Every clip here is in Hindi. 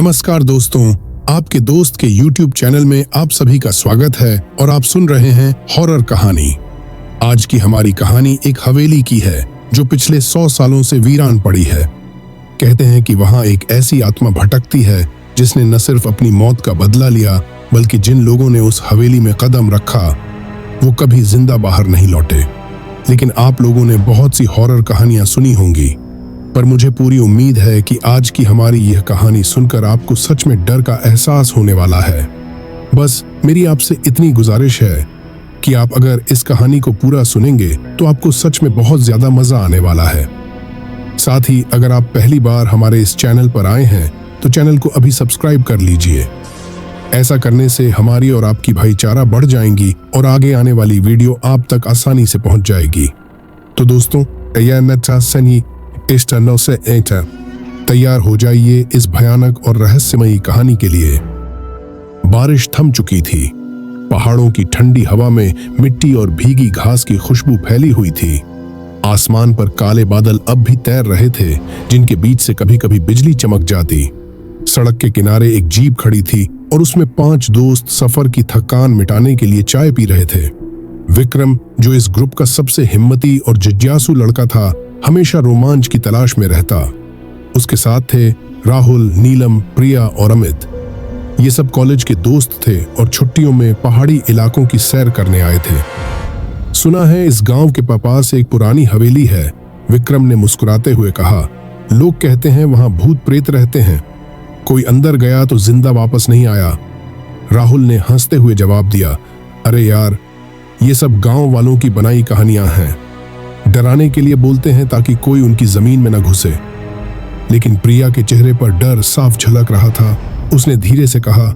नमस्कार दोस्तों, आपके दोस्त के YouTube चैनल में आप सभी का स्वागत है और आप सुन रहे हैं हॉरर कहानी। आज की हमारी कहानी एक हवेली की है जो पिछले 100 सालों से वीरान पड़ी है। कहते हैं कि वहां एक ऐसी आत्मा भटकती है जिसने न सिर्फ अपनी मौत का बदला लिया बल्कि जिन लोगों ने उस हवेली में कदम रखा वो कभी जिंदा बाहर नहीं लौटे। लेकिन आप लोगों ने बहुत सी हॉरर कहानियां सुनी होंगी, पर मुझे पूरी उम्मीद है कि आज की हमारी यह कहानी सुनकर आपको सच में डर का एहसास होने वाला है। बस मेरी आपसे इतनी गुजारिश है कि आप अगर इस कहानी को पूरा सुनेंगे तो आपको सच में बहुत ज्यादा मजा आने वाला है। साथ ही अगर आप पहली बार हमारे इस चैनल पर आए हैं तो चैनल को अभी सब्सक्राइब कर लीजिए। ऐसा करने से हमारी और आपकी भाईचारा बढ़ जाएंगी और आगे आने वाली वीडियो आप तक आसानी से पहुंच जाएगी। तो दोस्तों, तैयार हो जाइए इस भयानक और रहस्यमयी कहानी के लिए। बारिश थम चुकी थी। पहाड़ों की ठंडी हवा में मिट्टी और भीगी घास की खुशबू फैली हुई थी। आसमान पर काले बादल अब भी तैर रहे थे, जिनके बीच से कभी कभी बिजली चमक जाती। सड़क के किनारे एक जीप खड़ी थी और उसमें 5 दोस्त सफर की थकान मिटाने के लिए चाय पी रहे थे। विक्रम, जो इस ग्रुप का सबसे हिम्मती और जिज्ञासु लड़का था, हमेशा रोमांच की तलाश में रहता। उसके साथ थे राहुल, नीलम, प्रिया और अमित। ये सब कॉलेज के दोस्त थे और छुट्टियों में पहाड़ी इलाकों की सैर करने आए थे। सुना है इस गांव के पास एक पुरानी हवेली है, विक्रम ने मुस्कुराते हुए कहा। लोग कहते हैं वहां भूत प्रेत रहते हैं, कोई अंदर गया तो जिंदा वापस नहीं आया। राहुल ने हंसते हुए जवाब दिया, अरे यार, ये सब गांव वालों की बनाई कहानियां हैं। डराने के लिए बोलते हैं ताकि कोई उनकी जमीन में न घुसे। लेकिन प्रिया के चेहरे पर डर साफ झलक रहा था। उसने धीरे से कहा,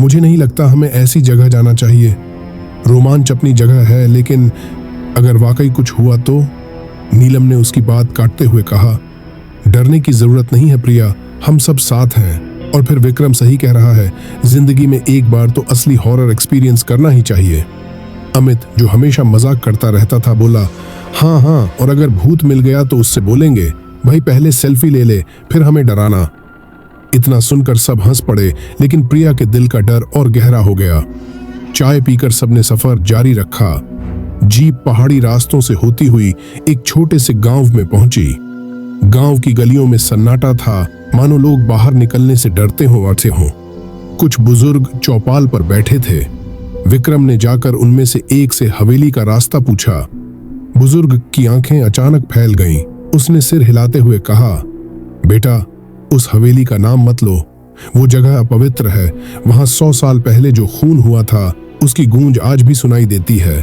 मुझे नहीं लगता हमें ऐसी जगह जाना चाहिए। रोमांच अपनी जगह है, लेकिन अगर वाकई कुछ हुआ तो? नीलम ने उसकी बात काटते हुए कहा, डरने की जरूरत नहीं है प्रिया, हम सब साथ हैं। और फिर विक्रम सही कह रहा है, जिंदगी में एक बार तो असली हॉरर एक्सपीरियंस करना ही चाहिए। अमित, जो हमेशा मजाक करता रहता था, बोला, हाँ, और अगर भूत मिल गया तो उससे बोलेंगे, भाई पहले सेल्फी ले ले, फिर हमें डराना। इतना सुनकर सब हंस पड़े, लेकिन प्रिया के दिल का डर और गहरा हो गया। चाय पीकर सबने सफर जारी रखा। जीप पहाड़ी रास्तों से होती हुई एक छोटे से गांव में पहुंची। गांव की गलियों में सन्नाटा था, मानो लोग बाहर निकलने से डरते हों। कुछ बुजुर्ग चौपाल पर बैठे थे। विक्रम ने जाकर उनमें से एक से हवेली का रास्ता पूछा। बुजुर्ग की आंखें अचानक फैल गईं। उसने सिर हिलाते हुए कहा, बेटा, उस हवेली का नाम मत लो, वो जगह अपवित्र है। वहां 100 साल पहले जो खून हुआ था उसकी गूंज आज भी सुनाई देती है।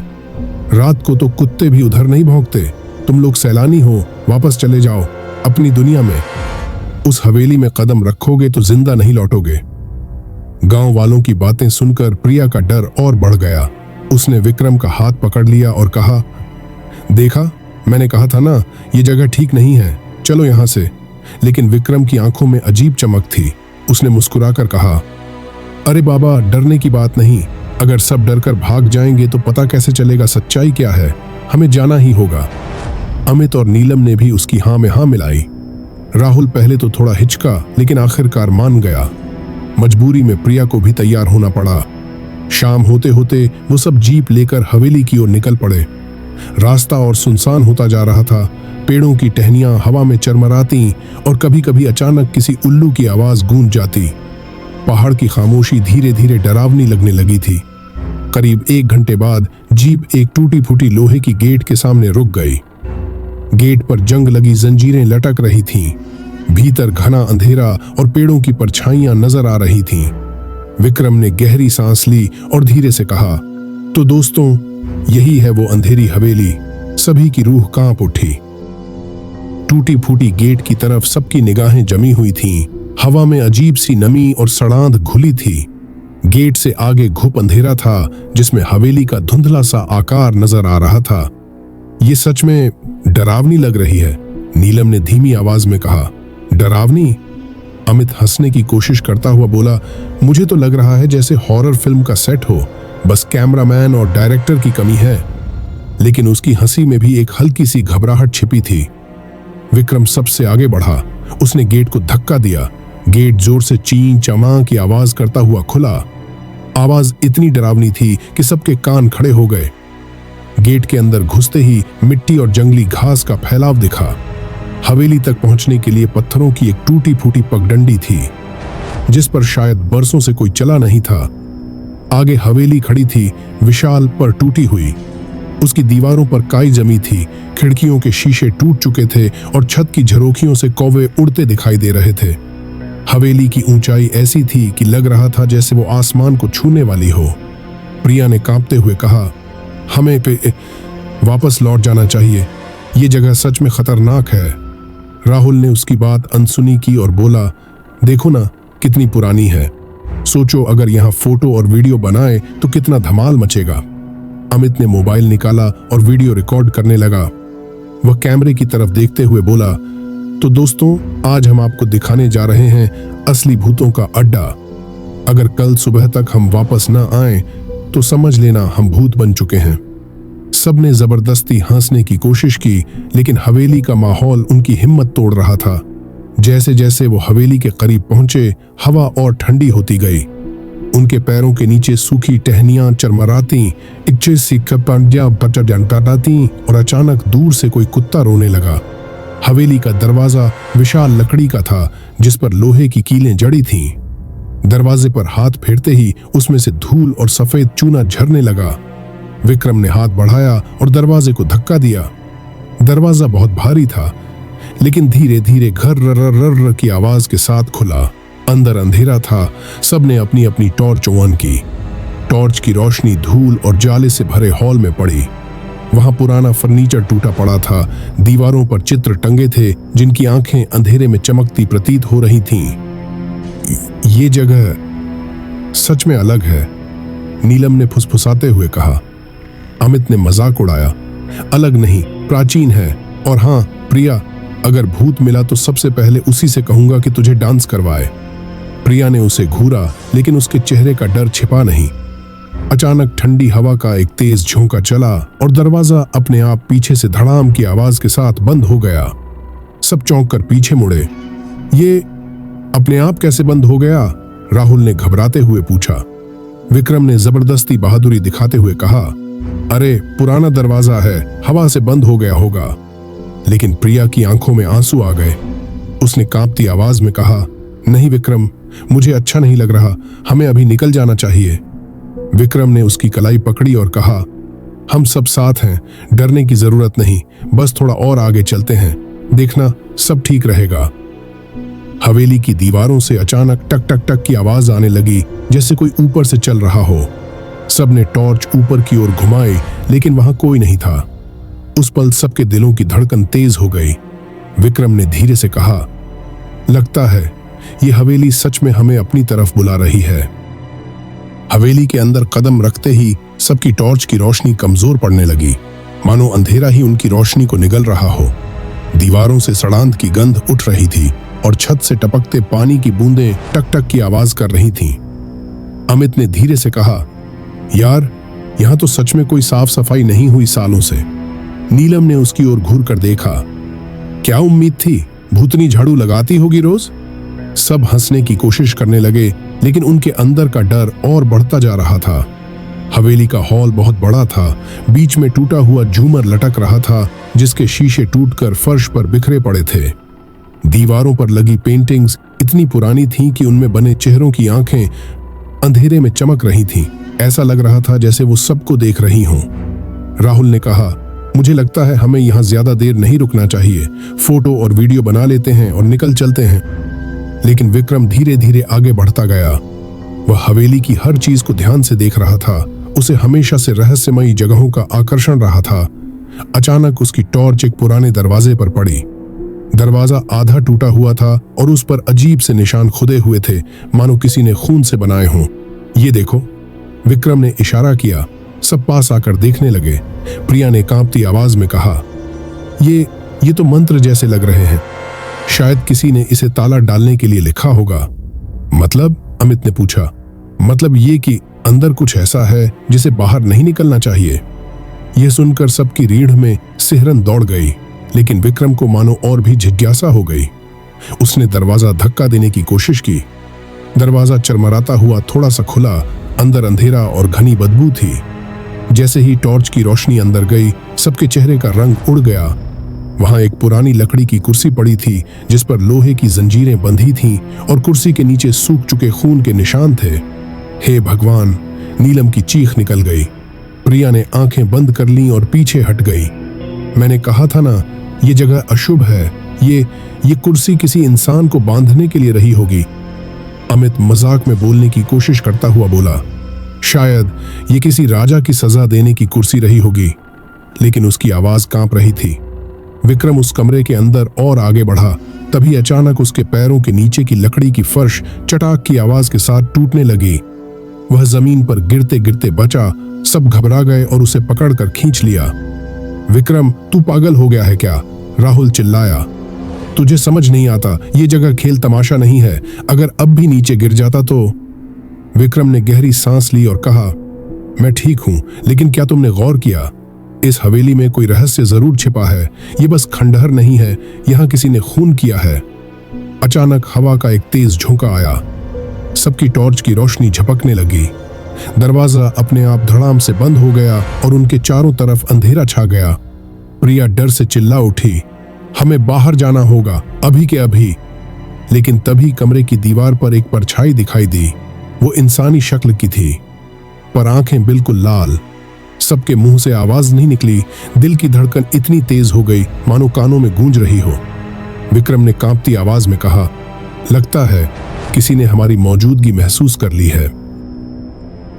रात को तो कुत्ते भी उधर नहीं भौंकते। तुम लोग सैलानी हो, वापस चले जाओ अपनी दुनिया में। उस हवेली में कदम रखोगे तो जिंदा नहीं लौटोगे। गांव वालों की बातें सुनकर प्रिया का डर और बढ़ गया। उसने विक्रम का हाथ पकड़ लिया और कहा, देखा, मैंने कहा था ना, ये जगह ठीक नहीं है, चलो यहां से। लेकिन विक्रम की आंखों में अजीब चमक थी। उसने मुस्कुराकर कहा, अरे बाबा, डरने की बात नहीं। अगर सब डरकर भाग जाएंगे तो पता कैसे चलेगा सच्चाई क्या है। हमें जाना ही होगा। अमित और नीलम ने भी उसकी हाँ में हाँ मिलाई। राहुल पहले तो थोड़ा हिचका, लेकिन आखिरकार मान गया। मजबूरी में प्रिया को भी तैयार होना पड़ा। शाम होते होते वो सब जीप लेकर हवेली की ओर निकल पड़े। रास्ता और सुनसान होता जा रहा था। पेड़ों की टहनियां हवा में चरमराती और कभी कभी अचानक किसी उल्लू की आवाज गूंज जाती। पहाड़ की खामोशी धीरे धीरे डरावनी लगने लगी थी। करीब 1 घंटे बाद जीप एक टूटी फूटी लोहे की गेट के सामने रुक गई। गेट पर जंग लगी जंजीरें लटक रही थीं। भीतर घना अंधेरा और पेड़ों की परछाइयां नजर आ रही थीं। विक्रम ने गहरी सांस ली और धीरे से कहा, तो दोस्तों, यही है वो अंधेरी हवेली। सभी की रूह कांप उठी। टूटी फूटी गेट की तरफ सबकी निगाहें जमी हुई थीं। हवा में अजीब सी नमी और सड़ांध घुली थी। गेट से आगे घुप अंधेरा था, जिसमें हवेली का धुंधला सा आकार नजर आ रहा था। ये सच में डरावनी लग रही है, नीलम ने धीमी आवाज में कहा। डरावनी? अमित हंसने की कोशिश करता हुआ बोला, मुझे तो लग रहा है जैसे हॉरर फिल्म का सेट हो, बस कैमरामैन और डायरेक्टर की कमी है। लेकिन उसकी हंसी में भी एक हल्की सी घबराहट छिपी थी। विक्रम सबसे आगे बढ़ा। उसने गेट को धक्का दिया। गेट जोर से ची चमा की आवाज करता हुआ खुला। आवाज इतनी डरावनी थी कि सबके कान खड़े हो गए। गेट के अंदर घुसते ही मिट्टी और जंगली घास का फैलाव दिखा। हवेली तक पहुंचने के लिए पत्थरों की एक टूटी फूटी पगडंडी थी, जिस पर शायद बरसों से कोई चला नहीं था। आगे हवेली खड़ी थी, विशाल पर टूटी हुई। उसकी दीवारों पर काई जमी थी, खिड़कियों के शीशे टूट चुके थे और छत की झरोखियों से कौवे उड़ते दिखाई दे रहे थे। हवेली की ऊंचाई ऐसी थी कि लग रहा था जैसे वो आसमान को छूने वाली हो। प्रिया ने कांपते हुए कहा, हमें वापस लौट जाना चाहिए, ये जगह सच में खतरनाक है। राहुल ने उसकी बात अनसुनी की और बोला, देखो ना कितनी पुरानी है, सोचो अगर यहाँ फोटो और वीडियो बनाए तो कितना धमाल मचेगा। अमित ने मोबाइल निकाला और वीडियो रिकॉर्ड करने लगा। वह कैमरे की तरफ देखते हुए बोला, तो दोस्तों, आज हम आपको दिखाने जा रहे हैं असली भूतों का अड्डा। अगर कल सुबह तक हम वापस न आए तो समझ लेना हम भूत बन चुके हैं। सबने जबरदस्ती हंसने की कोशिश की, लेकिन हवेली का माहौल उनकी हिम्मत तोड़ रहा था। जैसे जैसे वो हवेली के करीब पहुंचे, हवा और ठंडी होती गई। उनके पैरों के नीचे सूखी टहनियां चरमराती, और अचानक दूर से कोई कुत्ता रोने लगा। हवेली का दरवाजा विशाल लकड़ी का था, जिस पर लोहे की कीलें जड़ी थीं। दरवाजे पर हाथ फेरते ही उसमें से धूल और सफेद चूना झरने लगा। विक्रम ने हाथ बढ़ाया और दरवाजे को धक्का दिया। दरवाजा बहुत भारी था, लेकिन धीरे धीरे घर रर की आवाज के साथ खुला। अंदर अंधेरा था। सबने अपनी अपनी टॉर्च ऑन की। टॉर्च की रोशनी धूल और जाले से भरे हॉल में पड़ी। वहां पुराना फर्नीचर टूटा पड़ा था। दीवारों पर चित्र टंगे थे, जिनकी आंखें अंधेरे में चमकती प्रतीत हो रही थीं। ये जगह सच में अलग है, नीलम ने फुसफुसाते हुए कहा। अमित ने मजाक उड़ाया, अलग नहीं, प्राचीन है। और हाँ प्रिया, अगर भूत मिला तो सबसे पहले उसी से कहूंगा कि तुझे डांस करवाए। प्रिया ने उसे घूरा, लेकिन उसके चेहरे का डर छिपा नहीं। अचानक ठंडी हवा का एक तेज झोंका चला और दरवाजा अपने आप पीछे से धड़ाम की आवाज के साथ बंद हो गया। सब चौंक कर पीछे मुड़े। ये अपने आप कैसे बंद हो गया? राहुल ने घबराते हुए पूछा। विक्रम ने जबरदस्ती बहादुरी दिखाते हुए कहा, अरे पुराना दरवाजा है, हवा से बंद हो गया होगा। लेकिन प्रिया की आंखों में आंसू आ गए। उसने कांपती आवाज में कहा, नहीं विक्रम, मुझे अच्छा नहीं लग रहा, हमें अभी निकल जाना चाहिए। विक्रम ने उसकी कलाई पकड़ी और कहा, हम सब साथ हैं, डरने की जरूरत नहीं, बस थोड़ा और आगे चलते हैं, देखना सब ठीक रहेगा। हवेली की दीवारों से अचानक टक टक टक की आवाज आने लगी, जैसे कोई ऊपर से चल रहा हो। सबने टॉर्च ऊपर की ओर घुमाई, लेकिन वहां कोई नहीं था। उस पल सबके दिलों की धड़कन तेज हो गई। विक्रम ने धीरे से कहा, लगता है ये हवेली सच में हमें अपनी तरफ बुला रही है। हवेली के अंदर कदम रखते ही सबकी टॉर्च की रोशनी कमजोर पड़ने लगी, मानो अंधेरा ही उनकी रोशनी को निगल रहा हो। दीवारों से सड़ांध की गंध उठ रही थी और छत से टपकते पानी की बूंदें टक टक की आवाज कर रही थीं। अमित ने धीरे से कहा, यार, यहां तो सच में कोई साफ सफाई नहीं हुई सालों से। नीलम ने उसकी ओर घूर कर देखा। क्या उम्मीद थी, भूतनी झाड़ू लगाती होगी रोज? सब हंसने की कोशिश करने लगे, लेकिन उनके अंदर का डर और बढ़ता जा रहा था। हवेली का हॉल बहुत बड़ा था। बीच में टूटा हुआ झूमर लटक रहा था, जिसके शीशे टूटकर फर्श पर बिखरे पड़े थे। दीवारों पर लगी पेंटिंग्स इतनी पुरानी थीं कि उनमें बने चेहरों की आंखें अंधेरे में चमक रही थीं। ऐसा लग रहा था जैसे वो सबको देख रही हों। राहुल ने कहा, मुझे लगता है हमें यहाँ ज्यादा देर नहीं रुकना चाहिए, फोटो और वीडियो बना लेते हैं और निकल चलते हैं। लेकिन विक्रम धीरे धीरे आगे बढ़ता गया। वह हवेली की हर चीज को ध्यान से देख रहा था। उसे हमेशा से रहस्यमयी जगहों का आकर्षण रहा था। अचानक उसकी टॉर्च एक पुराने दरवाजे पर पड़ी। दरवाजा आधा टूटा हुआ था और उस पर अजीब से निशान खुदे हुए थे, मानो किसी ने खून से बनाए हों। ये देखो, विक्रम ने इशारा किया। सब पास आकर देखने लगे। प्रिया ने कांपती आवाज में कहा, ये तो मंत्र जैसे लग रहे हैं, शायद किसी ने इसे ताला डालने के लिए लिखा होगा। मतलब? अमित ने पूछा। मतलब ये कि अंदर कुछ ऐसा है जिसे बाहर नहीं निकलना चाहिए। यह सुनकर सबकी रीढ़ में सिहरन दौड़ गई, लेकिन विक्रम को मानो और भी जिज्ञासा हो गई। उसने दरवाजा धक्का देने की कोशिश की। दरवाजा चरमराता हुआ थोड़ा सा खुला। अंदर अंधेरा और घनी बदबू थी। जैसे ही टॉर्च की रोशनी अंदर गई, सबके चेहरे का रंग उड़ गया। वहां एक पुरानी लकड़ी की कुर्सी पड़ी थी जिस पर लोहे की जंजीरें बंधी थीं और कुर्सी के नीचे सूख चुके खून के निशान थे। हे भगवान! नीलम की चीख निकल गई। प्रिया ने आंखें बंद कर लीं और पीछे हट गई। मैंने कहा था ना, ये जगह अशुभ है। ये कुर्सी किसी इंसान को बांधने के लिए रही होगी। अमित मजाक में बोलने की कोशिश करता हुआ बोला, शायद ये किसी राजा की सजा देने की कुर्सी रही होगी। लेकिन उसकी आवाज कांप रही थी। विक्रम उस कमरे के अंदर और आगे बढ़ा। तभी अचानक उसके पैरों के नीचे की लकड़ी की फर्श चटाक की आवाज के साथ टूटने लगी। वह जमीन पर गिरते गिरते बचा। सब घबरा गए और उसे पकड़कर खींच लिया। विक्रम, तू पागल हो गया है क्या? राहुल चिल्लाया। तुझे समझ नहीं आता, ये जगह खेल तमाशा नहीं है। अगर अब भी नीचे गिर जाता तो। विक्रम ने गहरी सांस ली और कहा, मैं ठीक हूं, लेकिन क्या तुमने गौर किया? इस हवेली में कोई रहस्य जरूर छिपा है। ये बस खंडहर नहीं है, यहां किसी ने खून किया है। अचानक हवा का एक तेज झोंका आया। सबकी टॉर्च की रोशनी झपकने लगी। दरवाजा अपने आप धड़ाम से बंद हो गया और उनके चारों तरफ अंधेरा छा गया। प्रिया डर से चिल्ला उठी, हमें बाहर जाना होगा, अभी के अभी। लेकिन तभी कमरे की दीवार पर एक परछाई दिखाई दी। वो इंसानी शक्ल की थी, पर आंखें बिल्कुल लाल। सबके मुंह से आवाज नहीं निकली। दिल की धड़कन इतनी तेज हो गई मानो कानों में गूंज रही हो। विक्रम ने कांपती आवाज में कहा, लगता है किसी ने हमारी मौजूदगी महसूस कर ली है।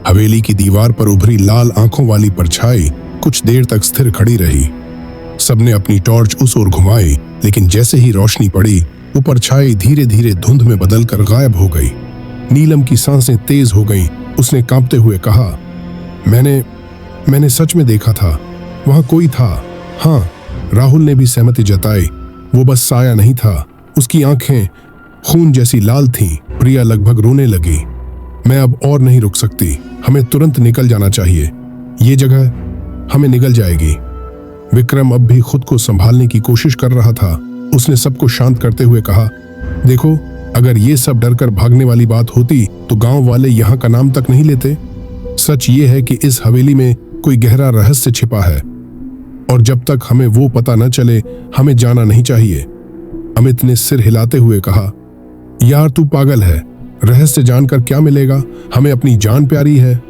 हवेली की दीवार पर उभरी लाल आंखों वाली परछाई कुछ देर तक स्थिर खड़ी रही। सबने अपनी टॉर्च उस ओर घुमाई, लेकिन जैसे ही रोशनी पड़ी, वो परछाई धीरे धीरे धुंध में बदलकर गायब हो गई। नीलम की सांसें तेज हो गईं। उसने कांपते हुए कहा, मैंने सच में देखा था, वहां कोई था। हाँ, राहुल ने भी सहमति जताई। वो बस साया नहीं था। उसकी आंखें खून जैसी लाल थीं। प्रिया लगभग रोने लगी। मैं अब और नहीं रुक सकती, हमें तुरंत निकल जाना चाहिए। ये जगह हमें निगल जाएगी। विक्रम अब भी खुद को संभालने की कोशिश कर रहा था। उसने सबको शांत करते हुए कहा, देखो, अगर ये सब डरकर भागने वाली बात होती तो गांव वाले यहाँ का नाम तक नहीं लेते। सच ये है कि इस हवेली में कोई गहरा रहस्य छिपा है, और जब तक हमें वो पता न चले, हमें जाना नहीं चाहिए। अमित ने सिर हिलाते हुए कहा, यार तू पागल है, रहस्य जानकर क्या मिलेगा? हमें अपनी जान प्यारी है।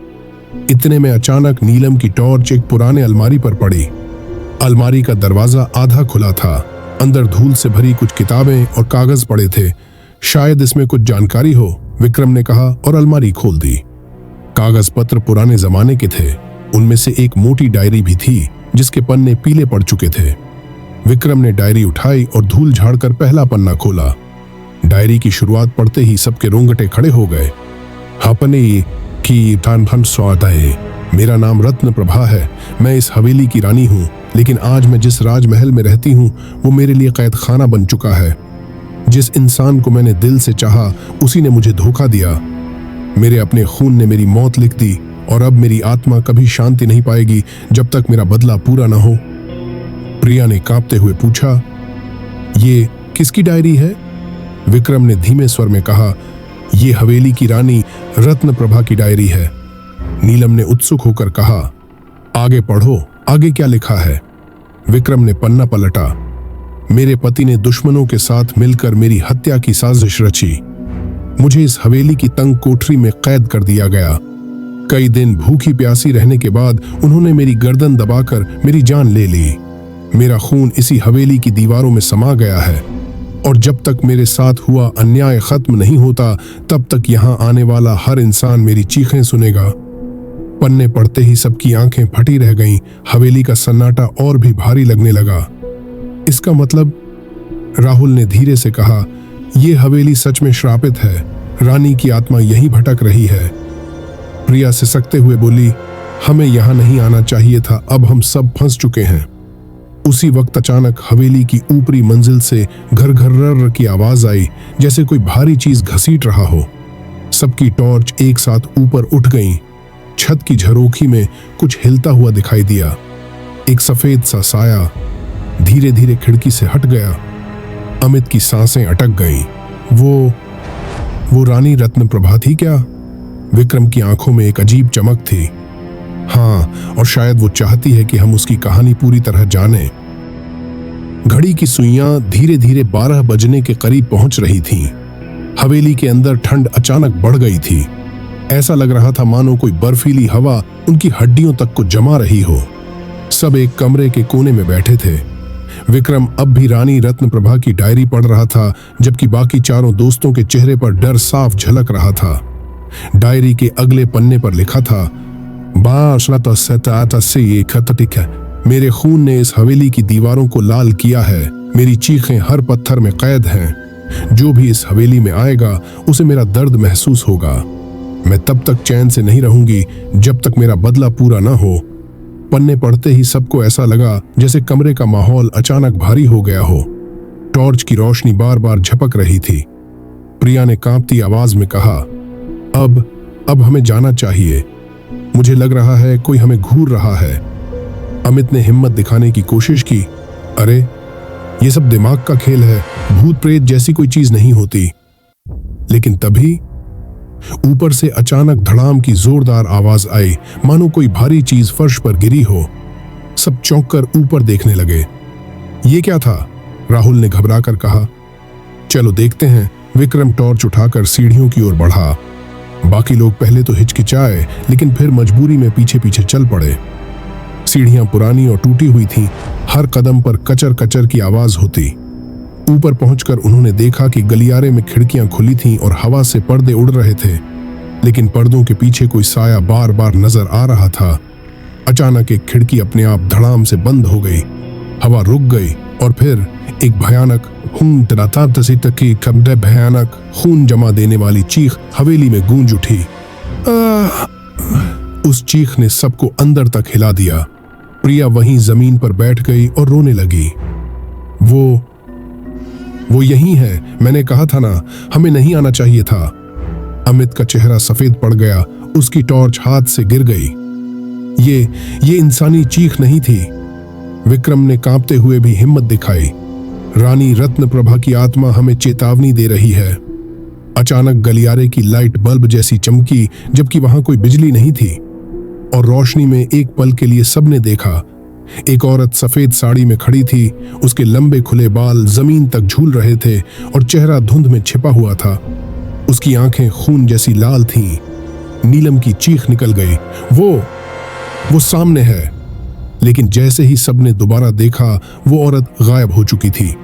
इतने में अचानक नीलम की टॉर्च एक पुराने अलमारी पर पड़ी। अलमारी का दरवाजा आधा खुला था। अंदर धूल से भरी कुछ किताबें और कागज पड़े थे। शायद इसमें कुछ जानकारी हो, विक्रम ने कहा और अलमारी खोल दी। कागज पत्र पुराने जमाने के थे। उनमें से एक मोटी डायरी भी थी जिसके पन्ने पीले पड़ चुके थे। विक्रम ने डायरी उठाई और धूल झाड़कर पहला पन्ना खोला। डायरी की शुरुआत पढ़ते ही सबके रोंगटे खड़े हो गए। अपने की थान स्वाद है। मेरा नाम रत्न प्रभा है। मैं इस हवेली की रानी हूँ, लेकिन आज मैं जिस राजमहल में रहती हूँ वो मेरे लिए कैद खाना बन चुका है। जिस इंसान को मैंने दिल से चाहा, उसी ने मुझे धोखा दिया। मेरे अपने खून ने मेरी मौत लिख दी, और अब मेरी आत्मा कभी शांति नहीं पाएगी जब तक मेरा बदला पूरा ना हो। प्रिया ने कांपते हुए पूछा, ये किसकी डायरी है? विक्रम ने धीमे स्वर में कहा, ये हवेली की रानी रत्न प्रभा की डायरी है। नीलम ने उत्सुक होकर कहा, आगे पढ़ो, आगे क्या लिखा है? विक्रम ने पन्ना पलटा। मेरे पति ने दुश्मनों के साथ मिलकर मेरी हत्या की साजिश रची। मुझे इस हवेली की तंग कोठरी में कैद कर दिया गया। कई दिन भूखी प्यासी रहने के बाद उन्होंने मेरी गर्दन दबाकर मेरी जान ले ली। मेरा खून इसी हवेली की दीवारों में समा गया है, और जब तक मेरे साथ हुआ अन्याय खत्म नहीं होता, तब तक यहाँ आने वाला हर इंसान मेरी चीखें सुनेगा। पन्ने पढ़ते ही सबकी आंखें फटी रह गईं। हवेली का सन्नाटा और भी भारी लगने लगा। इसका मतलब, राहुल ने धीरे से कहा, यह हवेली सच में श्रापित है। रानी की आत्मा यहीं भटक रही है। प्रिया सिसकते हुए बोली, हमें यहाँ नहीं आना चाहिए था, अब हम सब फंस चुके हैं। उसी वक्त अचानक हवेली की ऊपरी मंजिल से घर घर्र की आवाज आई, जैसे कोई भारी चीज घसीट रहा हो। सबकी टॉर्च एक साथ ऊपर उठ गईं। छत की झरोखी में कुछ हिलता हुआ दिखाई दिया। एक सफेद सा साया धीरे धीरे खिड़की से हट गया। अमित की सांसें अटक गईं। वो रानी रत्नप्रभा थी क्या? विक्रम की आंखों में एक अजीब चमक थी। हाँ, और शायद वो चाहती है कि हम उसकी कहानी पूरी तरह जानें। घड़ी की सुइयां धीरे धीरे 12 बजने के करीब पहुंच रही थीं। हवेली के अंदर ठंड अचानक बढ़ गई थी। ऐसा लग रहा था मानो कोई बर्फीली हवा उनकी हड्डियों तक को जमा रही हो। सब एक कमरे के कोने में बैठे थे। विक्रम अब भी रानी रत्नप्रभा की डायरी पढ़ रहा था, जबकि बाकी चारों दोस्तों के चेहरे पर डर साफ झलक रहा था। डायरी के अगले पन्ने पर लिखा था, मेरे खून ने इस हवेली की दीवारों को लाल किया है। मेरी चीखें हर पत्थर में कैद हैं। जो भी इस हवेली में आएगा उसे मेरा दर्द महसूस होगा। मैं तब तक चैन से नहीं रहूंगी जब तक मेरा बदला पूरा ना हो। पन्ने पढ़ते ही सबको ऐसा लगा जैसे कमरे का माहौल अचानक भारी हो गया हो। टॉर्च की रोशनी बार बार झपक रही थी। प्रिया ने कांपती आवाज में कहा, अब हमें जाना चाहिए। मुझे लग रहा है कोई हमें घूर रहा है। अमित ने हिम्मत दिखाने की कोशिश की। अरे, ये सब दिमाग का खेल है, भूत प्रेत जैसी कोई चीज नहीं होती। लेकिन तभी ऊपर से अचानक धड़ाम की जोरदार आवाज आई, मानो कोई भारी चीज फर्श पर गिरी हो। सब चौंक कर ऊपर देखने लगे। ये क्या था? राहुल ने घबराकर कहा। चलो देखते हैं। विक्रम टॉर्च उठाकर सीढ़ियों की ओर बढ़ा। बाकी लोग पहले तो हिचकिचाए, लेकिन फिर मजबूरी में पीछे पीछे चल पड़े। सीढ़ियां पुरानी और टूटी हुई थीं। हर कदम पर कचर कचर की आवाज होती। ऊपर पहुंचकर उन्होंने देखा कि गलियारे में खिड़कियां खुली थीं और हवा से पर्दे उड़ रहे थे, लेकिन पर्दों के पीछे कोई साया बार बार नजर आ रहा था। अचानक एक खिड़की अपने आप धड़ाम से बंद हो गई। हवा रुक गई और फिर एक भयानक भयानक खून जमा देने वाली चीख हवेली में गूंज उठी। उस चीख ने सबको अंदर तक हिला दिया। प्रिया वहीं जमीन पर बैठ गई और रोने लगी। वो यही है। मैंने कहा था ना, हमें नहीं आना चाहिए था। अमित का चेहरा सफेद पड़ गया। उसकी टॉर्च हाथ से गिर गई। ये इंसानी चीख नहीं थी। विक्रम ने कांपते हुए भी हिम्मत दिखाई। रानी रत्नप्रभा की आत्मा हमें चेतावनी दे रही है। अचानक गलियारे की लाइट बल्ब जैसी चमकी, जबकि वहां कोई बिजली नहीं थी, और रोशनी में एक पल के लिए सबने देखा। एक औरत सफेद साड़ी में खड़ी थी। उसके लंबे खुले बाल जमीन तक झूल रहे थे और चेहरा धुंध में छिपा हुआ था। उसकी आंखें खून जैसी लाल थीं। नीलम की चीख निकल गई, वो सामने है। लेकिन जैसे ही सबने दोबारा देखा, वो औरत गायब हो चुकी थी।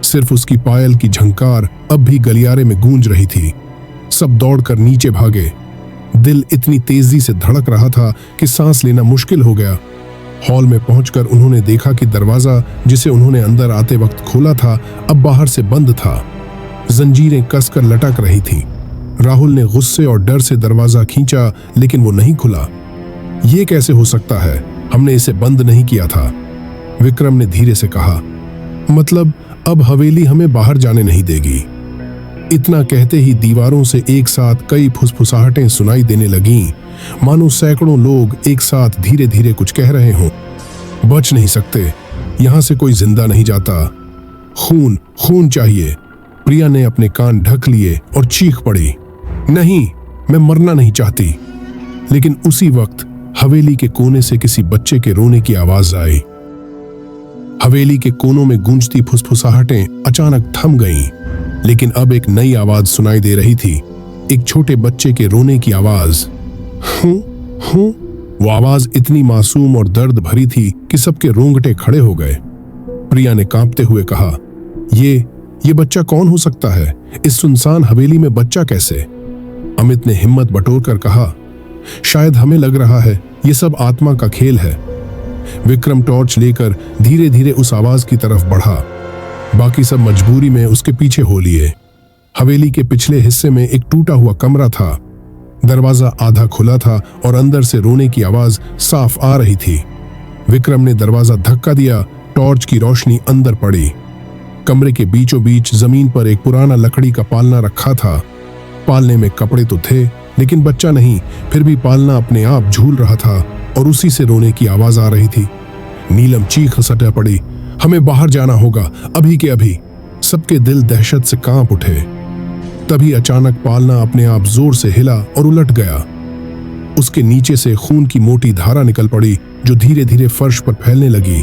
सिर्फ उसकी पायल की झंकार अब भी गलियारे में गूंज रही थी। सब दौड़कर नीचे भागे। दिल इतनी तेजी से धड़क रहा था कि सांस लेना मुश्किल हो गया। हॉल में पहुंचकर उन्होंने देखा कि दरवाजा, जिसे उन्होंने अंदर आते वक्त खोला था, अब बाहर से बंद था। जंजीरें कसकर लटक रही थीं। राहुल ने गुस्से और डर से दरवाजा खींचा, लेकिन वो नहीं खुला। ये कैसे हो सकता है? हमने इसे बंद नहीं किया था। विक्रम ने धीरे से कहा। मतलब अब हवेली हमें बाहर जाने नहीं देगी। इतना कहते ही दीवारों से एक साथ कई फुसफुसाहटें सुनाई देने लगीं, मानो सैकड़ों लोग एक साथ धीरे धीरे कुछ कह रहे हों। बच नहीं सकते, यहां से कोई जिंदा नहीं जाता। खून चाहिए। प्रिया ने अपने कान ढक लिए और चीख पड़ी, नहीं, मैं मरना नहीं चाहती। लेकिन उसी वक्त हवेली के कोने से किसी बच्चे के रोने की आवाज आई। हवेली के कोनों में गूंजती फुसफुसाहटें अचानक थम गईं, लेकिन अब एक नई आवाज सुनाई दे रही थी, एक छोटे बच्चे के रोने की आवाज। हूं। वो आवाज इतनी मासूम और दर्द भरी थी कि सबके रोंगटे खड़े हो गए। प्रिया ने कांपते हुए कहा, ये बच्चा कौन हो सकता है? इस सुनसान हवेली में बच्चा कैसे? अमित ने हिम्मत बटोरकर कहा, शायद हमें लग रहा है ये सब आत्मा का खेल है। विक्रम टॉर्च लेकर धीरे धीरे उस आवाज की तरफ बढ़ा। बाकी सब मजबूरी में उसके पीछे हो लिए। हवेली के पिछले हिस्से में एक टूटा हुआ कमरा था। दरवाजा आधा खुला था और अंदर से रोने की आवाज साफ आ रही थी। विक्रम ने दरवाजा धक्का दिया। टॉर्च की रोशनी अंदर पड़ी। कमरे के बीचों बीच जमीन पर एक पुराना लकड़ी का पालना रखा था। पालने में कपड़े तो थे, लेकिन बच्चा नहीं। फिर भी पालना अपने आप झूल रहा था और उसी से रोने की आवाज आ रही थी। नीलम चीख सटा पड़ी, हमें बाहर जाना होगा, अभी के अभी। सबके दिल दहशत से कांप उठे। तभी अचानक पालना अपने आप जोर से हिला और उलट गया। उसके नीचे से खून की मोटी धारा निकल पड़ी जो धीरे धीरे फर्श पर फैलने लगी।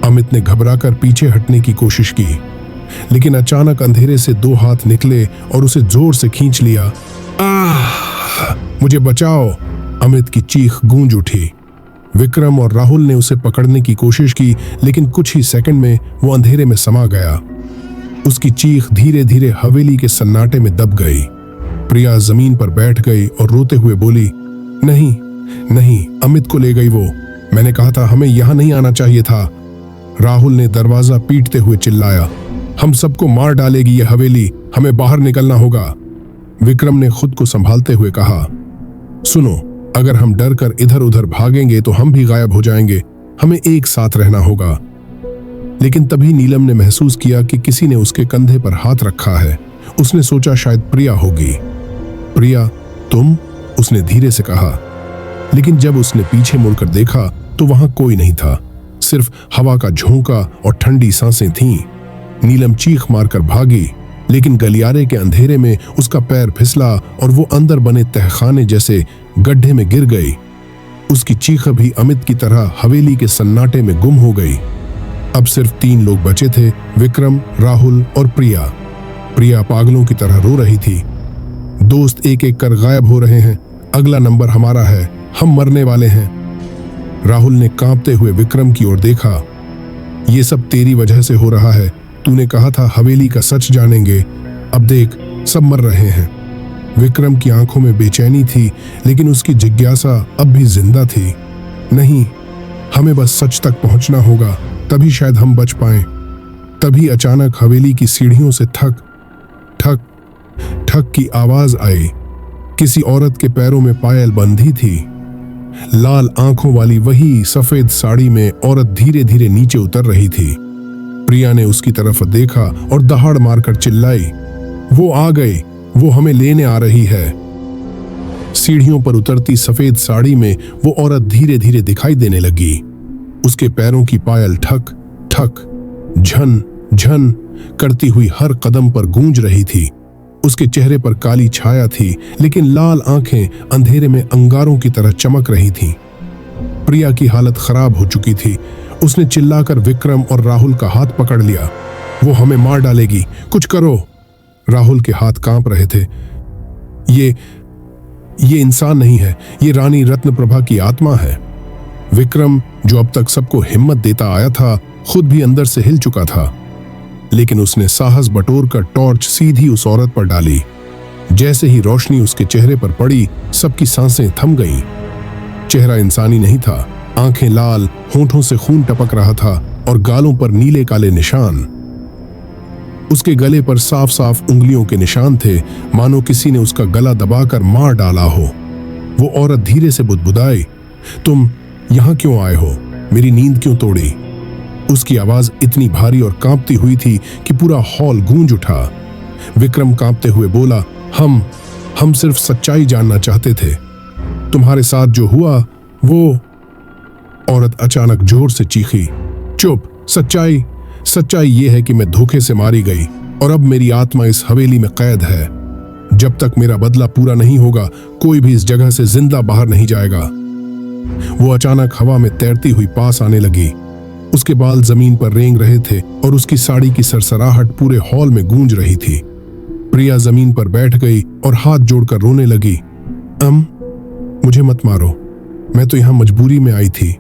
अमित ने घबराकर पीछे हटने की कोशिश की, लेकिन अचानक अंधेरे से दो हाथ निकले और उसे जोर से खींच लिया। आह! मुझे बचाओ! अमित की चीख गूंज उठी। विक्रम और राहुल ने उसे पकड़ने की कोशिश की, लेकिन कुछ ही सेकंड में वो अंधेरे में समा गया। उसकी चीख धीरे धीरे हवेली के सन्नाटे में दब गई। प्रिया जमीन पर बैठ गई और रोते हुए बोली, नहीं नहीं, अमित को ले गई वो। मैंने कहा था हमें यहां नहीं आना चाहिए था। राहुल ने दरवाजा पीटते हुए चिल्लाया, हम सबको मार डालेगी ये हवेली, हमें बाहर निकलना होगा। विक्रम ने खुद को संभालते हुए कहा, सुनो, अगर हम डर कर इधर उधर भागेंगे तो हम भी गायब हो जाएंगे, हमें एक साथ रहना होगा। लेकिन तभी नीलम ने महसूस किया कि किसी ने उसके कंधे पर हाथ रखा है। उसने सोचा शायद प्रिया होगी। प्रिया, तुम? उसने धीरे से कहा, लेकिन जब उसने पीछे मुड़कर देखा तो वहां कोई नहीं था, सिर्फ हवा का झोंका और ठंडी सांसें थीं। नीलम चीख मारकर भागी, लेकिन गलियारे के अंधेरे में उसका पैर फिसला और वो अंदर बने तहखाने जैसे गड्ढे में गिर गई। उसकी चीख भी अमित की तरह हवेली के सन्नाटे में गुम हो गई। अब सिर्फ 3 लोग बचे थे, विक्रम, राहुल और प्रिया। प्रिया पागलों की तरह रो रही थी। दोस्त एक एक कर गायब हो रहे हैं, अगला नंबर हमारा है, हम मरने वाले हैं। राहुल ने कांपते हुए विक्रम की ओर देखा, ये सब तेरी वजह से हो रहा है, तूने कहा था हवेली का सच जानेंगे, अब देख सब मर रहे हैं। विक्रम की आंखों में बेचैनी थी, लेकिन उसकी जिज्ञासा अब भी जिंदा थी। नहीं, हमें बस सच तक पहुंचना होगा, तभी शायद हम बच पाएं। तभी अचानक हवेली की सीढ़ियों से ठक ठक ठक की आवाज आई। किसी औरत के पैरों में पायल बंधी थी। लाल आंखों वाली वही सफेद साड़ी में औरत धीरे धीरे नीचे उतर रही थी। प्रिया ने उसकी तरफ देखा और दहाड़ मारकर चिल्लाई, वो आ गई, वो हमें लेने आ रही है। सीढ़ियों पर उतरती सफेद साड़ी में वो औरत धीरे धीरे दिखाई देने लगी। उसके पैरों की पायल ठक ठक झन झन करती हुई हर कदम पर गूंज रही थी। उसके चेहरे पर काली छाया थी, लेकिन लाल आंखें अंधेरे में अंगारों की तरह चमक रही थीं। प्रिया की हालत खराब हो चुकी थी। उसने चिल्लाकर विक्रम और राहुल का हाथ पकड़ लिया, वो हमें मार डालेगी, कुछ करो। राहुल के हाथ कांप रहे थे। ये इंसान नहीं है, ये रानी रत्नप्रभा की आत्मा है। विक्रम, जो अब तक सबको हिम्मत देता आया था, खुद भी अंदर से हिल चुका था, लेकिन उसने साहस बटोर कर टॉर्च सीधी उस औरत पर डाली। जैसे ही रोशनी उसके चेहरे पर पड़ी, सबकी सांसें थम गईं। चेहरा इंसानी नहीं था, आंखें लाल, होंठों से खून टपक रहा था और गालों पर नीले काले निशान। उसके गले पर साफ साफ उंगलियों के निशान थे, मानो किसी ने उसका गला दबाकर मार डाला हो। वो औरत धीरे से बुदबुदाई, तुम यहां क्यों आए हो? मेरी नींद क्यों तोड़ी? उसकी आवाज इतनी भारी और कांपती हुई थी कि पूरा हॉल गूंज उठा। विक्रम कांपते हुए बोला, हम सिर्फ सच्चाई जानना चाहते थे। तुम्हारे साथ जो हुआ वो। औरत अचानक जोर से चीखी, चुप, सच्चाई ये है कि मैं धोखे से मारी गई और अब मेरी आत्मा इस हवेली में कैद है। जब तक मेरा बदला पूरा नहीं होगा, कोई भी इस जगह से जिंदा बाहर नहीं जाएगा। वो अचानक हवा में तैरती हुई पास आने लगी। उसके बाल जमीन पर रेंग रहे थे और उसकी साड़ी की सरसराहट पूरे हॉल में गूंज रही थी। प्रिया जमीन पर बैठ गई और हाथ जोड़कर रोने लगी, मुझे मत मारो, मैं तो यहां मजबूरी में आई थी।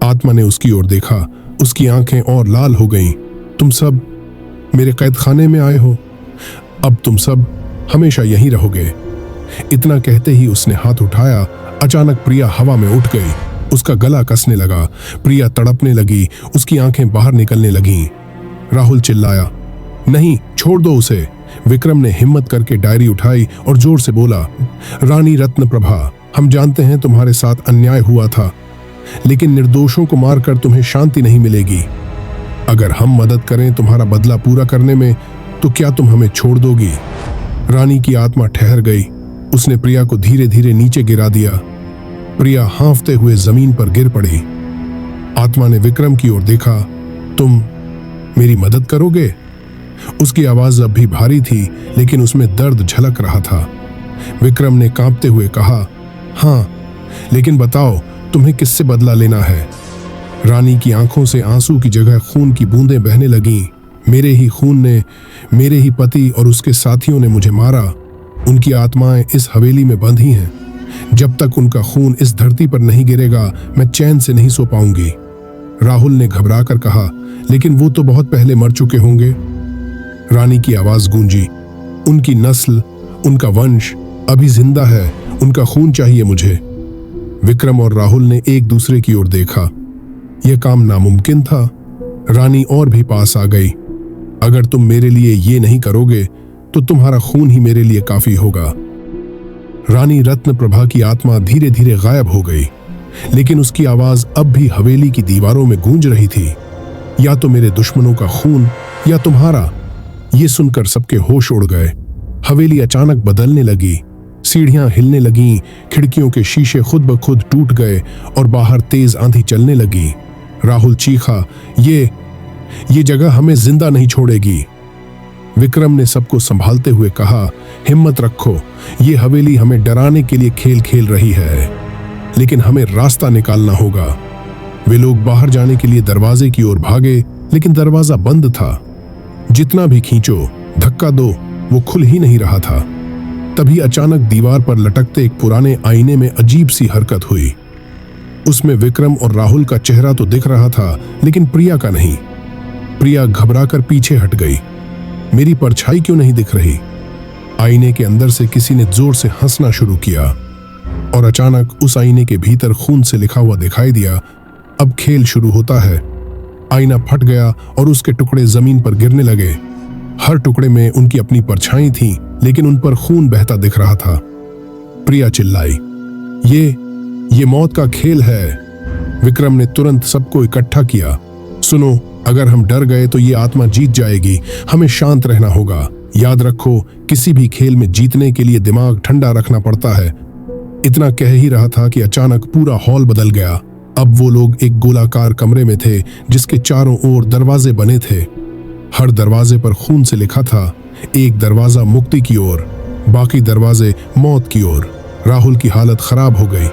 आत्मा ने उसकी ओर देखा, उसकी आंखें और लाल हो गईं। तुम सब मेरे कैद खाने में आए हो, अब तुम सब हमेशा यहीं रहोगे। इतना कहते ही उसने हाथ उठाया। अचानक प्रिया हवा में उठ गई, उसका गला कसने लगा। प्रिया तड़पने लगी, उसकी आंखें बाहर निकलने लगीं। राहुल चिल्लाया, नहीं, छोड़ दो उसे। विक्रम ने हिम्मत करके डायरी उठाई और जोर से बोला, रानी रत्नप्रभा, हम जानते हैं तुम्हारे साथ अन्याय हुआ था, लेकिन निर्दोषों को मारकर तुम्हें शांति नहीं मिलेगी। अगर हम मदद करें तुम्हारा बदला पूरा करने में, तो क्या तुम हमें छोड़ दोगी? रानी की आत्मा ठहर गई। उसने प्रिया को धीरे धीरे नीचे गिरा दिया। प्रिया हांफते हुए जमीन पर गिर पड़ी। आत्मा ने विक्रम की ओर देखा, तुम मेरी मदद करोगे? उसकी आवाज अब भी भारी थी, लेकिन उसमें दर्द झलक रहा था। विक्रम ने कांपते हुए कहा, हाँ, लेकिन बताओ तुम्हें किससे बदला लेना है? रानी की आंखों से आंसू की जगह खून की बूंदें बहने लगीं। मेरे ही खून ने, मेरे ही पति और उसके साथियों ने मुझे मारा। उनकी आत्माएं इस हवेली में बंधी हैं। जब तक उनका खून इस धरती पर नहीं गिरेगा, मैं चैन से नहीं सो पाऊंगी। राहुल ने घबराकर कहा, लेकिन वो तो बहुत पहले मर चुके होंगे। रानी की आवाज गूंजी, उनकी नस्ल, उनका वंश अभी जिंदा है। उनका खून चाहिए मुझे। विक्रम और राहुल ने एक दूसरे की ओर देखा। यह काम नामुमकिन था। रानी और भी पास आ गई। अगर तुम मेरे लिए ये नहीं करोगे तो तुम्हारा खून ही मेरे लिए काफी होगा। रानी रत्न प्रभा की आत्मा धीरे धीरे गायब हो गई, लेकिन उसकी आवाज अब भी हवेली की दीवारों में गूंज रही थी। या तो मेरे दुश्मनों का खून या तुम्हारा। ये सुनकर सबके होश उड़ गए। हवेली अचानक बदलने लगी। सीढ़ियां हिलने लगीं, खिड़कियों के शीशे खुद ब खुद टूट गए और बाहर तेज आंधी चलने लगी। राहुल चीखा, ये जगह हमें जिंदा नहीं छोड़ेगी। विक्रम ने सबको संभालते हुए कहा, हिम्मत रखो, ये हवेली हमें डराने के लिए खेल खेल रही है, लेकिन हमें रास्ता निकालना होगा। वे लोग बाहर जाने के लिए दरवाजे की ओर भागे, लेकिन दरवाजा बंद था। जितना भी खींचो, धक्का दो, वो खुल ही नहीं रहा था। तभी अचानक दीवार पर लटकते एक पुराने आईने में अजीब सी हरकत हुई। उसमें विक्रम और राहुल का चेहरा तो दिख रहा था, लेकिन प्रिया का नहीं। प्रिया घबराकर पीछे हट गई। मेरी परछाई क्यों नहीं दिख रही? आईने के अंदर से किसी ने जोर से हंसना शुरू किया और अचानक उस आईने के भीतर खून से लिखा हुआ दिखाई दिया, अब खेल शुरू होता है। आईना फट गया और उसके टुकड़े जमीन पर गिरने लगे। हर टुकड़े में उनकी अपनी परछाई थी, लेकिन उन पर खून बहता दिख रहा था। प्रिया चिल्लाई, ये मौत का खेल है। विक्रम ने तुरंत सबको इकट्ठा किया। सुनो, अगर हम डर गए तो ये आत्मा जीत जाएगी। हमें शांत रहना होगा। याद रखो, किसी भी खेल में जीतने के लिए दिमाग ठंडा रखना पड़ता है। इतना कह ही रहा था कि अचानक पूरा हॉल बदल गया। अब वो लोग एक गोलाकार कमरे में थे, जिसके चारों ओर दरवाजे बने थे। हर दरवाजे पर खून से लिखा था, एक दरवाजा मुक्ति की ओर, बाकी दरवाजे मौत की ओर। राहुल की हालत खराब हो गई।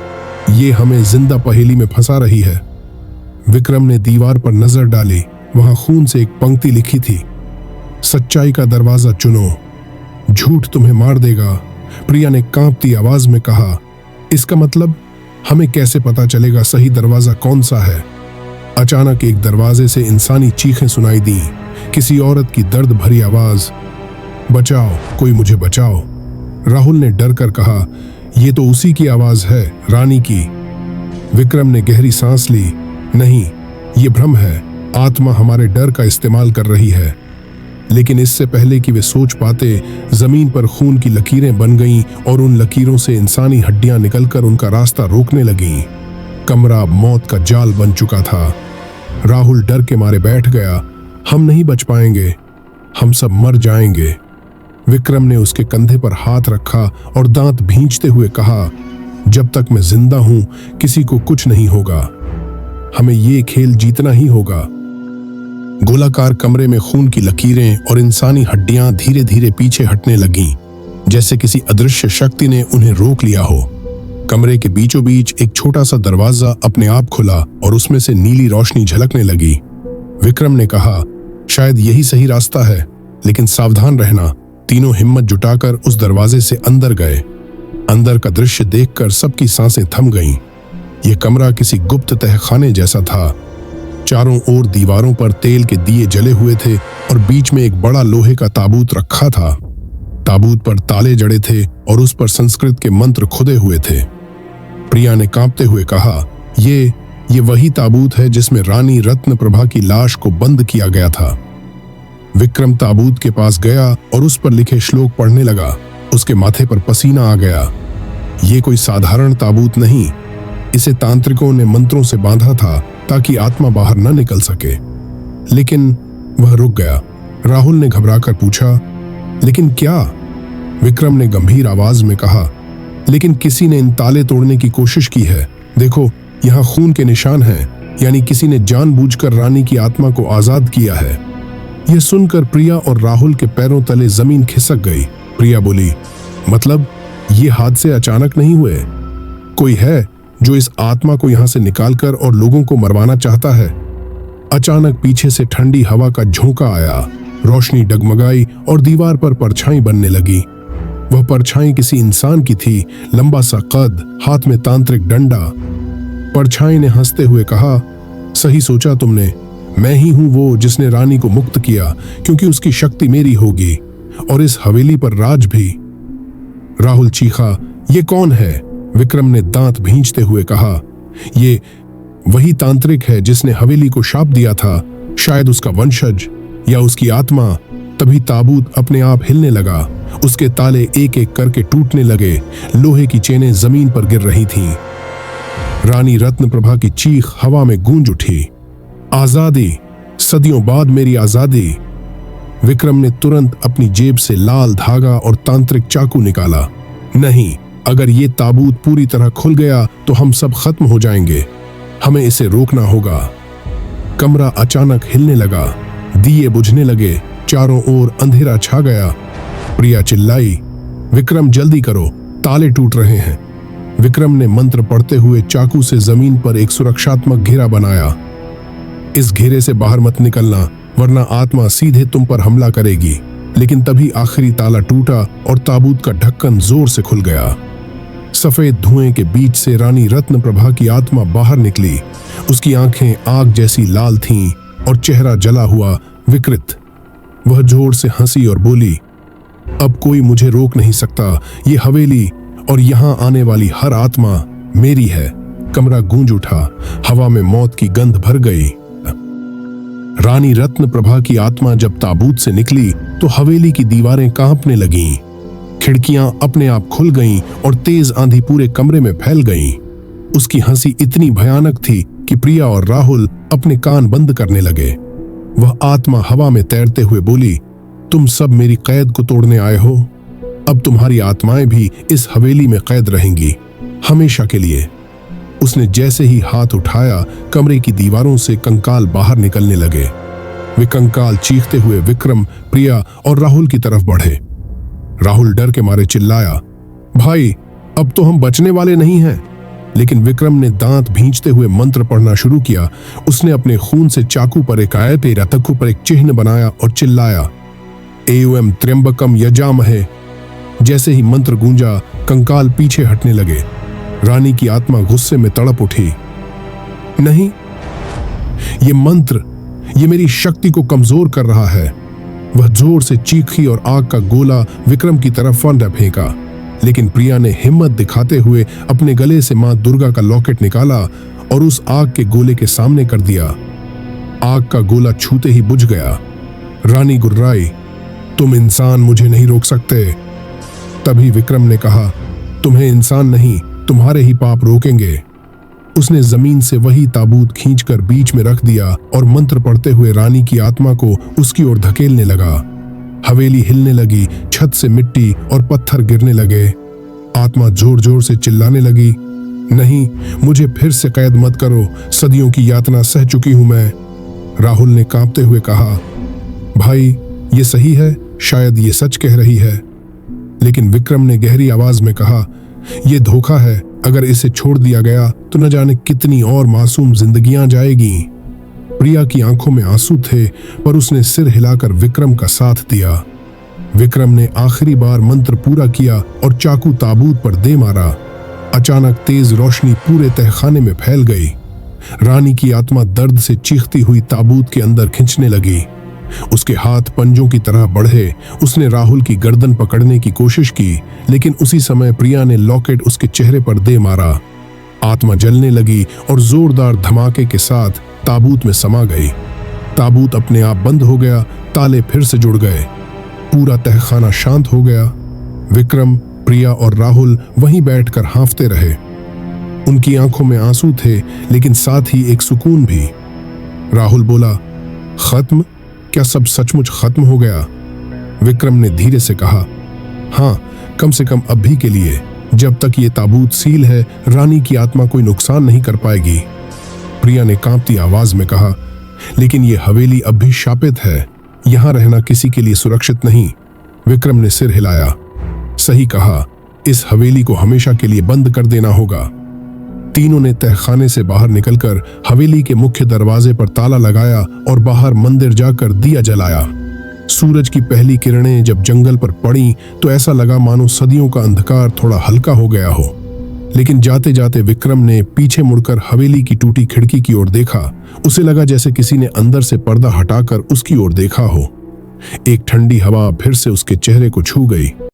ये हमें जिंदा पहेली में फंसा रही है। विक्रम ने दीवार पर नजर डाली। वहां खून से एक पंक्ति लिखी थी, सच्चाई का दरवाजा चुनो, झूठ तुम्हें मार देगा। प्रिया ने कांपती आवाज में कहा, इसका मतलब हमें कैसे पता चलेगा सही दरवाजा कौन सा है? अचानक एक दरवाजे से इंसानी चीखें सुनाई दी। किसी औरत की दर्द भरी आवाज, बचाओ, कोई मुझे बचाओ। राहुल ने डर कर कहा, यह तो उसी की आवाज है, रानी की। विक्रम ने गहरी सांस ली, नहीं, ये भ्रम है। आत्मा हमारे डर का इस्तेमाल कर रही है। लेकिन इससे पहले कि वे सोच पाते, जमीन पर खून की लकीरें बन गईं और उन लकीरों से इंसानी हड्डियां निकलकर उनका रास्ता रोकने लगीं। कमरा मौत का जाल बन चुका था। राहुल डर के मारे बैठ गया। हम नहीं बच पाएंगे, हम सब मर जाएंगे। विक्रम ने उसके कंधे पर हाथ रखा और दांत भींचते हुए कहा, जब तक मैं जिंदा हूं, किसी को कुछ नहीं होगा। हमें ये खेल जीतना ही होगा। गोलाकार कमरे में खून की लकीरें और इंसानी हड्डियां धीरे धीरे पीछे हटने लगीं, जैसे किसी अदृश्य शक्ति ने उन्हें रोक लिया हो। कमरे के बीचों बीच एक छोटा सा दरवाजा अपने आप खुला और उसमें से नीली रोशनी झलकने लगी। विक्रम ने कहा, शायद यही सही रास्ता है, लेकिन सावधान रहना। तीनों हिम्मत जुटाकर उस दरवाजे से अंदर गए। अंदर का दृश्य देखकर सबकी सांसें थम गईं। यह कमरा किसी गुप्त तहखाने जैसा था। चारों ओर दीवारों पर तेल के दिए जले हुए थे और बीच में एक बड़ा लोहे का ताबूत रखा था। ताबूत पर ताले जड़े थे और उस पर संस्कृत के मंत्र खुदे हुए थे। प्रिया ने कांपते हुए कहा, ये वही ताबूत है जिसमें रानी रत्न प्रभा की लाश को बंद किया गया था। विक्रम ताबूत के पास गया और उस पर लिखे श्लोक पढ़ने लगा। उसके माथे पर पसीना आ गया। ये कोई साधारण ताबूत नहीं, इसे तांत्रिकों ने मंत्रों से बांधा था ताकि आत्मा बाहर न निकल सके। लेकिन वह रुक गया। राहुल ने घबराकर पूछा, लेकिन क्या? विक्रम ने गंभीर आवाज में कहा, लेकिन किसी ने इन ताले तोड़ने की कोशिश की है। देखो, यहाँ खून के निशान हैं, यानी किसी ने जानबूझकर रानी की आत्मा को आजाद किया है। यह सुनकर प्रिया और राहुल के पैरों तले जमीन खिसक गई। प्रिया बोली, मतलब ये हादसे अचानक नहीं हुए? कोई है जो इस आत्मा को यहां से निकालकर और लोगों को मरवाना चाहता है? अचानक पीछे से ठंडी हवा का झोंका आया, रोशनी डगमगाई और दीवार पर परछाई बनने लगी। वह परछाई किसी इंसान की थी, लंबा सा कद, हाथ में तांत्रिक डंडा। परछाई ने हंसते हुए कहा, सही सोचा तुमने, मैं ही हूं वो जिसने रानी को मुक्त किया, क्योंकि उसकी शक्ति मेरी होगी और इस हवेली पर राज भी। राहुल चीखा, ये कौन है? विक्रम ने दांत भींचते हुए कहा, ये वही तांत्रिक है जिसने हवेली को शाप दिया था, शायद उसका वंशज या उसकी आत्मा। तभी ताबूत अपने आप हिलने लगा, उसके ताले एक एक करके टूटने लगे, लोहे की चेनें जमीन पर गिर रही थीं। रानी रत्नप्रभा की चीख हवा में गूंज उठी, आजादी, सदियों बाद मेरी आजादी। विक्रम ने तुरंत अपनी जेब से लाल धागा और तांत्रिक चाकू निकाला। नहीं, अगर ये ताबूत पूरी तरह खुल गया तो हम सब खत्म हो जाएंगे, हमें इसे रोकना होगा। कमरा अचानक हिलने लगा, दिए बुझने लगे, चारों ओर अंधेरा छा गया। प्रिया चिल्लाई, विक्रम जल्दी करो, ताले टूट रहे हैं। विक्रम ने मंत्र पढ़ते हुए चाकू से जमीन पर एक सुरक्षात्मक घेरा बनाया। इस घेरे से बाहर मत निकलना, वरना आत्मा सीधे तुम पर हमला करेगी। लेकिन तभी आखिरी ताला टूटा और ताबूत का ढक्कन जोर से खुल गया। सफेद धुएं के बीच से रानी रत्नप्रभा की आत्मा बाहर निकली। उसकी आंखें आग जैसी लाल थीं और चेहरा जला हुआ, विकृत। वह जोर से हंसी और बोली, अब कोई मुझे रोक नहीं सकता, ये हवेली और यहां आने वाली हर आत्मा मेरी है। कमरा गूंज उठा, हवा में मौत की गंध भर गई। रानी रत्नप्रभा की आत्मा जब ताबूत से निकली तो हवेली की दीवारें कांपने लगीं, खिड़कियां अपने आप खुल गईं और तेज आंधी पूरे कमरे में फैल गई। उसकी हंसी इतनी भयानक थी कि प्रिया और राहुल अपने कान बंद करने लगे। वह आत्मा हवा में तैरते हुए बोली, तुम सब मेरी कैद को तोड़ने आए हो, अब तुम्हारी आत्माएं भी इस हवेली में कैद रहेंगी, हमेशा के लिए। उसने जैसे ही हाथ उठाया, कमरे की दीवारों से कंकाल बाहर निकलने लगे। वे कंकाल चीखते हुए विक्रम, प्रिया और राहुल की तरफ बढ़े। राहुल डर के मारे चिल्लाया, भाई अब तो हम बचने वाले नहीं हैं। लेकिन विक्रम ने दांत भींचते हुए मंत्र पढ़ना शुरू किया। उसने अपने खून से चाकू पर एक आयते रतकु पर एक चिन्ह बनाया और चिल्लाया, एवं त्र्यंबकम यजामहे। जैसे ही मंत्र गूंजा, कंकाल पीछे हटने लगे। रानी की आत्मा गुस्से में तड़प उठी, नहीं, ये मंत्र, ये मेरी शक्ति को कमजोर कर रहा है। वह जोर से चीखी और आग का गोला विक्रम की तरफ फंदा फेंका। लेकिन प्रिया ने हिम्मत दिखाते हुए अपने गले से मां दुर्गा का लॉकेट निकाला और उस आग के गोले के सामने कर दिया। आग का गोला छूते ही बुझ गया। रानी गुर्राई, तुम इंसान मुझे नहीं रोक सकते। तभी विक्रम ने कहा, तुम्हें इंसान नहीं, तुम्हारे ही पाप रोकेंगे। उसने जमीन से वही ताबूत खींचकर बीच में रख दिया और मंत्र पढ़ते हुए रानी की आत्मा को उसकी ओर धकेलने लगा। हवेली हिलने लगी, छत से मिट्टी और पत्थर गिरने लगे। आत्मा जोर जोर से चिल्लाने लगी, नहीं, मुझे फिर से कैद मत करो, सदियों की यातना सह चुकी हूं मैं। राहुल ने कांपते हुए कहा, भाई ये सही है, शायद ये सच कह रही है। लेकिन विक्रम ने गहरी आवाज में कहा, यह धोखा है, अगर इसे छोड़ दिया गया तो न जाने कितनी और मासूम जिंदगियां जाएगी। प्रिया की आंखों में आंसू थे, पर उसने सिर हिलाकर विक्रम का साथ दिया। विक्रम ने आखिरी बार मंत्र पूरा किया और चाकू ताबूत पर दे मारा। अचानक तेज रोशनी पूरे तहखाने में फैल गई। रानी की आत्मा दर्द से चीखती हुई ताबूत के अंदर खिंचने लगी। उसके हाथ पंजों की तरह बढ़े। उसने राहुल की गर्दन पकड़ने की कोशिश की, लेकिन उसी समय प्रिया ने लॉकेट उसके चेहरे पर दे मारा। आत्मा जलने लगी और जोरदार धमाके के साथ ताबूत में समा गई। ताबूत अपने आप बंद हो गया, ताले फिर से जुड़ गए। पूरा तहखाना शांत हो गया। विक्रम, प्रिया और राहुल वहीं बैठकर हांफते रहे। उनकी आंखों में आंसू थे, लेकिन साथ ही एक सुकून भी। राहुल बोला, खत्म? क्या सब सचमुच खत्म हो गया? विक्रम ने धीरे से कहा, हाँ, कम से कम अभी के लिए। जब तक ये ताबूत सील है, रानी की आत्मा कोई नुकसान नहीं कर पाएगी। प्रिया ने कांपती आवाज में कहा, लेकिन ये हवेली अब भी शापित है, यहां रहना किसी के लिए सुरक्षित नहीं। विक्रम ने सिर हिलाया। सही कहा, इस हवेली को हमेशा के लिए बंद कर देना होगा। तीनों ने तहखाने से बाहर निकलकर हवेली के मुख्य दरवाजे पर ताला लगाया और बाहर मंदिर जाकर दिया जलाया। सूरज की पहली किरणें जब जंगल पर पड़ी तो ऐसा लगा मानो सदियों का अंधकार थोड़ा हल्का हो गया हो। लेकिन जाते जाते विक्रम ने पीछे मुड़कर हवेली की टूटी खिड़की की ओर देखा। उसे लगा जैसे किसी ने अंदर से पर्दा हटाकर उसकी ओर देखा हो। एक ठंडी हवा फिर से उसके चेहरे को छू गई।